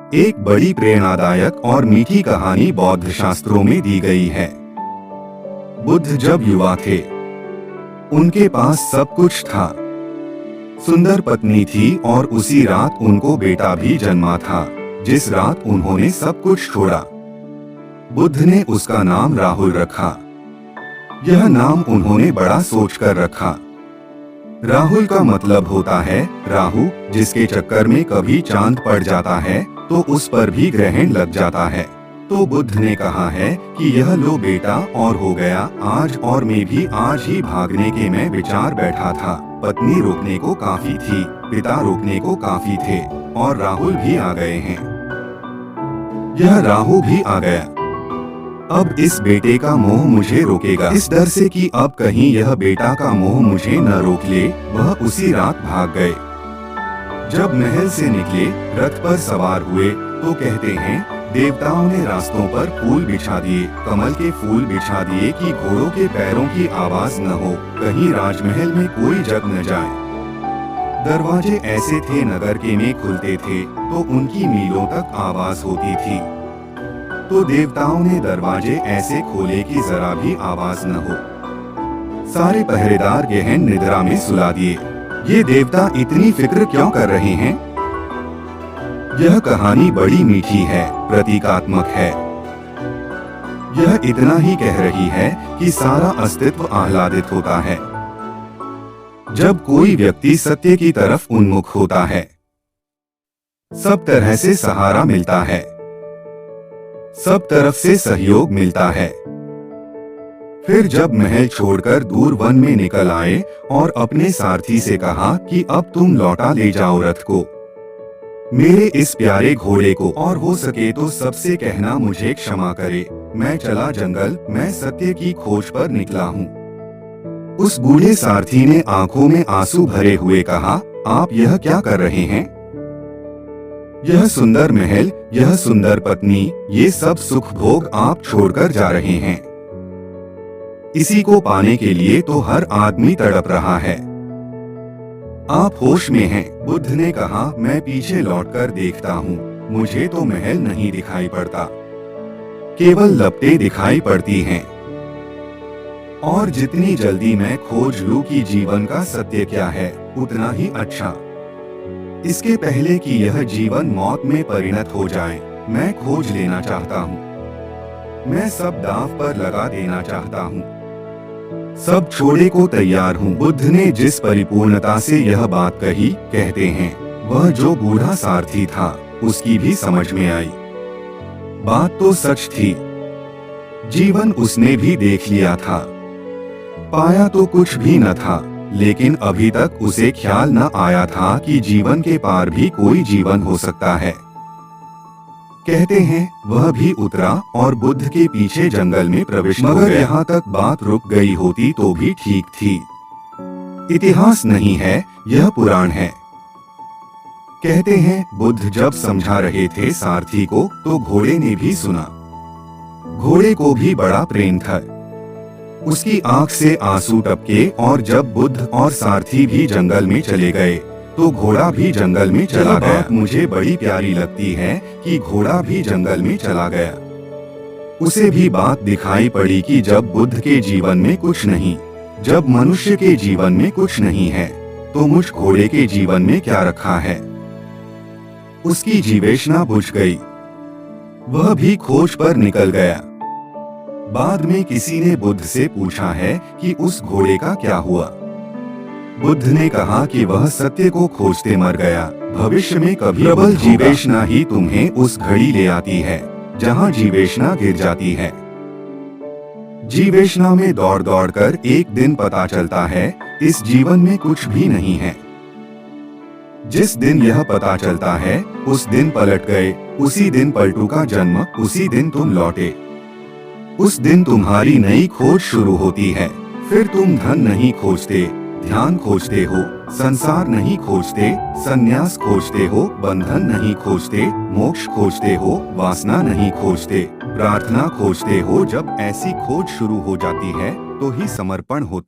एक बड़ी प्रेरणादायक और मीठी कहानी बौद्ध शास्त्रों में दी गई है। बुद्ध जब युवा थे, उनके पास सब कुछ था। सुंदर पत्नी थी और उसी रात उनको बेटा भी जन्मा था, जिस रात उन्होंने सब कुछ छोड़ा। बुद्ध ने उसका नाम राहुल रखा। यह नाम उन्होंने बड़ा सोचकर रखा। राहुल का मतलब होता है राहु, जिसके चक्कर में कभी चांद पड़ जाता है तो उस पर भी ग्रहण लग जाता है। तो बुद्ध ने कहा है कि यह लो बेटा और हो गया आज, और मैं भी आज ही भागने के मैं विचार बैठा था। पत्नी रोकने को काफी थी, पिता रोकने को काफी थे, और राहुल भी आ गए हैं। यह राहु भी आ गया। अब इस बेटे का मोह मुझे रोकेगा, इस डर से कि अब कहीं यह बेटा का मोह मुझे न रोक ले। वह उसी रात भाग गए। जब महल से निकले, रथ पर सवार हुए, तो कहते हैं देवताओं ने रास्तों पर फूल बिछा दिए, कमल के फूल बिछा दिए कि घोड़ों के पैरों की आवाज न हो, कहीं राजमहल में कोई जग न जाए। दरवाजे ऐसे थे नगर के में खुलते थे तो उनकी मीलों तक आवाज होती थी। तो देवताओं ने दरवाजे ऐसे खोले कि जरा भी आवाज न हो। सारे पहरेदार गहन निद्रा में सुला दिए। ये देवता इतनी फिक्र क्यों कर रहे हैं? यह कहानी बड़ी मीठी है, प्रतीकात्मक है। यह इतना ही कह रही है कि सारा अस्तित्व आह्लादित होता है जब कोई व्यक्ति सत्य की तरफ उन्मुख होता है। सब तरह से सहारा मिलता है, सब तरफ से सहयोग मिलता है। फिर जब महल छोड़कर दूर वन में निकल आए और अपने सारथी से कहा कि अब तुम लौटा ले जाओ रथ को, मेरे इस प्यारे घोड़े को, और हो सके तो सबसे कहना मुझे क्षमा करे। मैं चला जंगल, मैं सत्य की खोज पर निकला हूँ। उस बूढ़े सारथी ने आंखों में आंसू भरे हुए कहा, आप यह क्या कर रहे हैं? यह सुंदर महल, यह सुंदर पत्नी, ये सब सुख भोग आप छोड़कर जा रहे हैं। इसी को पाने के लिए तो हर आदमी तड़प रहा है। आप होश में हैं? बुद्ध ने कहा, मैं पीछे लौटकर देखता हूँ, मुझे तो महल नहीं दिखाई पड़ता, केवल लपटें दिखाई पड़ती हैं। और जितनी जल्दी मैं खोज लूं कि जीवन का सत्य क्या है, उतना ही अच्छा। इसके पहले कि यह जीवन मौत में परिणत हो जाए, मैं खोज लेना चाहता हूँ। मैं सब दांव पर लगा देना चाहता हूँ, सब छोड़े को तैयार हूँ। बुद्ध ने जिस परिपूर्णता से यह बात कही, कहते हैं वह जो बूढ़ा सारथी था उसकी भी समझ में आई। बात तो सच थी, जीवन उसने भी देख लिया था। पाया तो कुछ भी न था, लेकिन अभी तक उसे ख्याल न आया था कि जीवन के पार भी कोई जीवन हो सकता है। कहते हैं वह भी उतरा और बुद्ध के पीछे जंगल में प्रविष्ट हो गया। मगर यहाँ तक बात रुक गई होती तो भी ठीक थी। इतिहास नहीं है, यह पुराण है। कहते हैं बुद्ध जब समझा रहे थे सारथी को, तो घोड़े ने भी सुना। घोड़े को भी बड़ा प्रेम था। उसकी आंख से आंसू टपके, और जब बुद्ध और सारथी भी जंगल में चले गए तो घोड़ा भी जंगल में चला गया। मुझे बड़ी प्यारी लगती है कि घोड़ा भी जंगल में चला गया। उसे भी बात दिखाई पड़ी कि जब बुद्ध के जीवन में कुछ नहीं, जब मनुष्य के जीवन में कुछ नहीं है, तो मुझ घोड़े के जीवन में क्या रखा है। उसकी जीवेशना बुझ गई, वह भी खोज पर निकल गया। बाद में किसी ने बुद्ध से पूछा है कि उस घोड़े का क्या हुआ। बुद्ध ने कहा कि वह सत्य को खोजते मर गया। भविष्य में कभी प्रबल जीवेशना ही तुम्हें उस घड़ी ले आती है जहां जीवेशना गिर जाती है। जीवेशना में दौड़ दौड़ कर एक दिन पता चलता है इस जीवन में कुछ भी नहीं है। जिस दिन यह पता चलता है उस दिन पलट गए, उसी दिन पलटू का जन्म, उसी दिन तुम लौटे। उस दिन तुम्हारी नई खोज शुरू होती है। फिर तुम धन नहीं खोजते, ध्यान खोजते हो, संसार नहीं खोजते, संन्यास खोजते हो, बंधन नहीं खोजते, मोक्ष खोजते हो, वासना नहीं खोजते, प्रार्थना खोजते हो। जब ऐसी खोज शुरू हो जाती है तो ही समर्पण होता